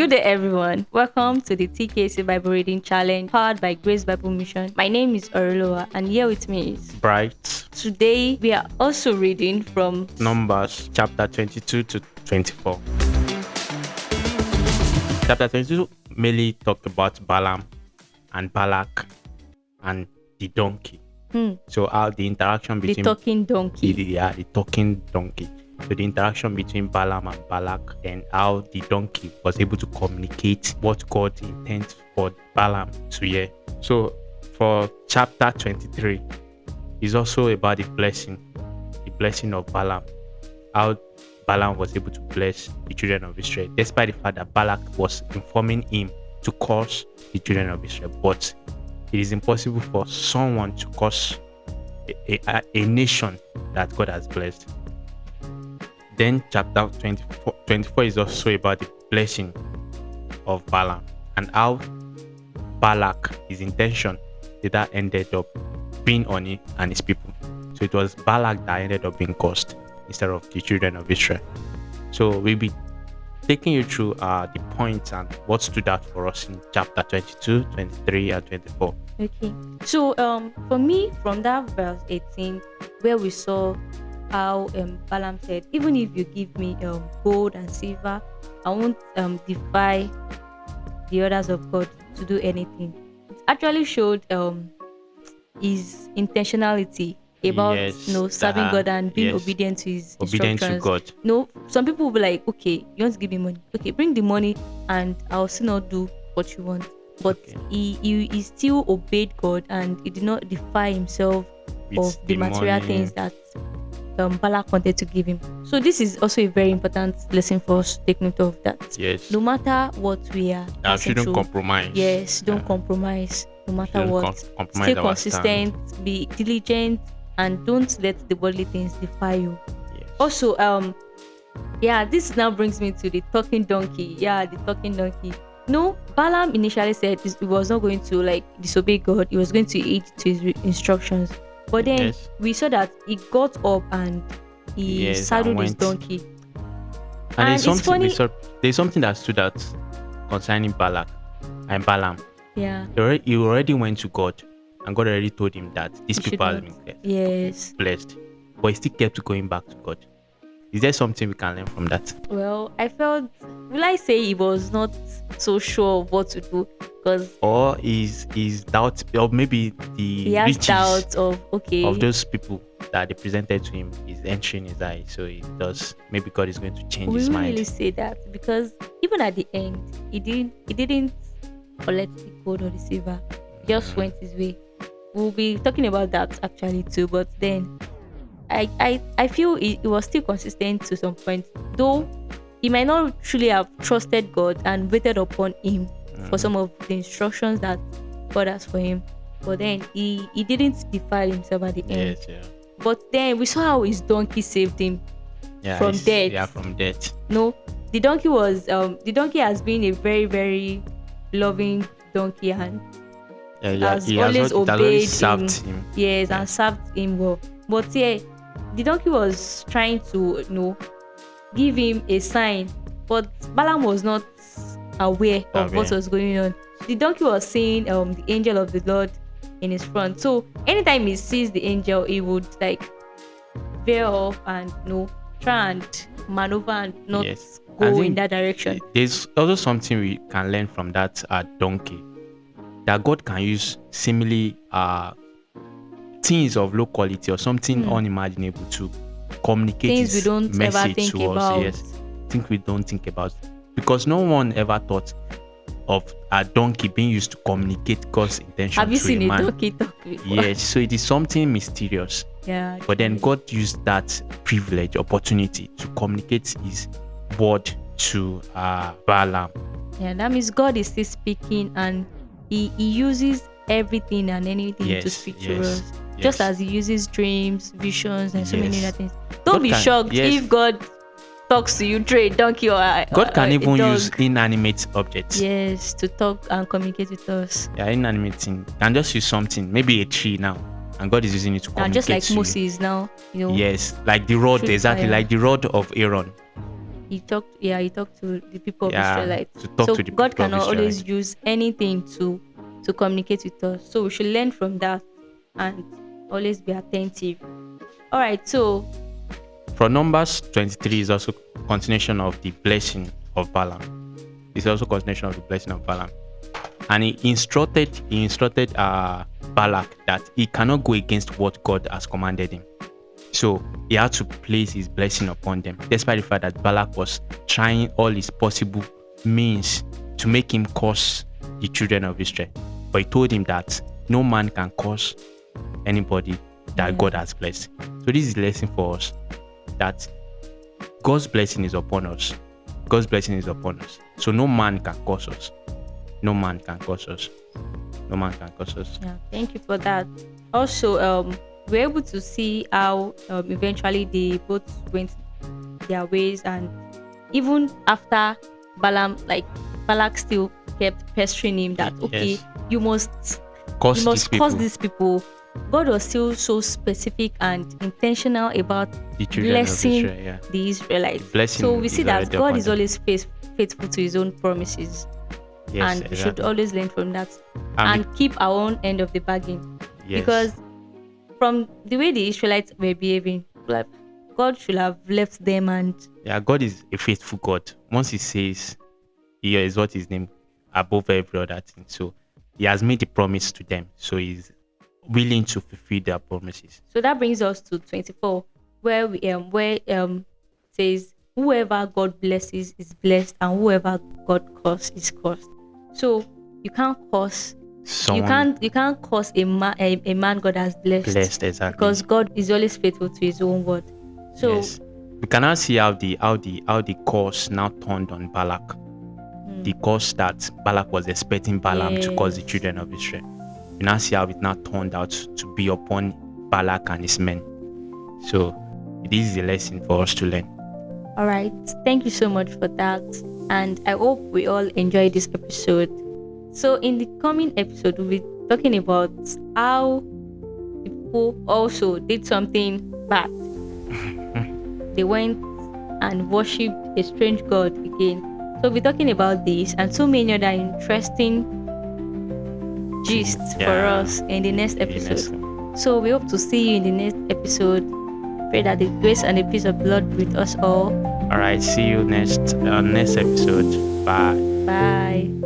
Good day, everyone. Welcome to the TKC Bible Reading Challenge powered by Grace Bible Mission. My name is Oriloa, and here with me is Bright. Today, we are also reading from Numbers chapter 22 to 24. Chapter 22 mainly talk about Balaam and Balak and the donkey. So how the interaction the between talking donkey. the talking donkey. So the interaction between Balaam and Balak and how the donkey was able to communicate what God intends for Balaam to hear. So for chapter 23 is also about the blessing of Balaam. How Balaam was able to bless the children of Israel, despite the fact that Balak was informing him to curse the children of Israel. But it is impossible for someone to curse a nation that God has blessed. Then chapter 24 is also about the blessing of Balaam and how Balak, his intention, that ended up being on him and his people. So it was Balak that ended up being cursed instead of the children of Israel. So we'll be taking you through the points and what stood out for us in chapter 22, 23, and 24. Okay. So for me, from that verse 18, where we saw how Balaam said, even if you give me gold and silver, I won't defy the orders of God to do anything. It actually showed his intentionality about serving God and being obedient to his Obedient instructions. to God. No, some people will be like, okay, you want to give me money? Okay, bring the money and I'll still not do what you want. But he still obeyed God and he did not defy himself of the material things that Balak wanted to give him. So this is also a very important lesson for us to take note of, that Yes. no matter what we are passing shouldn't through, compromise. yes, don't compromise no matter what. Compromise Stay our consistent, be diligent, and don't let the worldly things defy you. Yes. Also, this now brings me to the talking donkey. Yeah, the talking donkey. No, Balaam initially said he was not going to disobey God. He was going to heed to his instructions. But then we saw that he got up and he saddled his donkey. And it's funny. There's something that stood out concerning Balak and Balaam. Yeah. He already went to God, and God already told him that these people have been blessed. But he still kept going back to God. Is there something we can learn from that? Well, I felt, will I say he was not so sure of what to do? Or is doubt, or maybe the riches doubts of those people that they presented to him is entering his eyes. So he does, maybe God is going to change his mind. We really say that because even at the end, he didn't collect the gold or the silver. He just went his way. We'll be talking about that actually too, but then I feel he was still consistent to some point, though he might not truly have trusted God and waited upon him for some of the instructions that God has for him. But then he didn't defile himself at the end. Yes, yeah. But then we saw how his donkey saved him from death. Yeah, from death. No, the donkey has been a very, very loving donkey and has always obeyed him. Yes, and served him well. But the donkey was trying to give him a sign, but Balaam was not aware of what was going on. The donkey was seeing the angel of the Lord in his front. So anytime he sees the angel, he would veer off and try and maneuver and not go in that direction. There's also something we can learn from that donkey, that God can use seemingly things of low quality or something unimaginable to communicate things his we don't message ever think to about. us. Yes, things we don't think about, because no one ever thought of a donkey being used to communicate God's intention. Have you to seen a man. Donkey talk before? Yes, so it is something mysterious. Yeah. But then God used that privilege, opportunity to communicate his word to Balaam. Yeah, that means God is still speaking, and he uses everything and anything to speak to us. Just as he uses dreams, visions, and so many other things. Don't be shocked if God talks to you through a donkey or God can even dog. use inanimate objects. Yes, to talk and communicate with us. Yeah, inanimate thing. Can just use something, maybe a tree now, and God is using it to communicate. Just like to Moses now, Yes, like the rod, exactly, like the rod of Aaron. he talked to the people of Yeah, Israelites. to talk So to the God people of cannot Israel. always use anything to communicate with us. So we should learn from that and always be attentive. All right, so From Numbers 23 is also continuation of the blessing of Balaam. It's also continuation of the blessing of Balaam. And he instructed Balak that he cannot go against what God has commanded him. So he had to place his blessing upon them, despite the fact that Balak was trying all his possible means to make him curse the children of Israel. But he told him that no man can curse anybody that God has blessed. So this is a lesson for us that God's blessing is upon us. God's blessing is upon us. So no man can curse us. No man can curse us. No man can curse us. Yeah, thank you for that. Also, we're able to see how eventually they both went their ways, and even after Balak still kept pestering him that okay, you must curse these people. God was still so specific and intentional about the blessing of Israel, the Israelites. So we see that God is always faithful to his own promises. Yes, and we should always learn from that and keep our own end of the bargain. Yes. Because from the way the Israelites were behaving, like God should have left them. And God is a faithful God. Once he says he is what his name above every other thing, so he has made a promise to them, so he's willing to fulfill their promises. So that brings us to 24, where says whoever God blesses is blessed, and whoever God curses is cursed. So you can't curse someone. You can't curse a man God has blessed. Exactly. Because God is always faithful to his own word. So yes. We can now see how the curse now turned on Balak. The curse that Balak was expecting Balaam to curse the children of Israel. We now see how it now turned out to be upon Balak and his men. So this is a lesson for us to learn. All right. Thank you so much for that. And I hope we all enjoyed this episode. So in the coming episode, we'll be talking about how people also did something bad. They went and worshipped a strange god again. So we'll be talking about this and so many other interesting gists for us in the next episode. So we hope to see you in the next episode. Pray that the grace and the peace of the Lord be with us all. All right, see you next episode. Bye. Bye.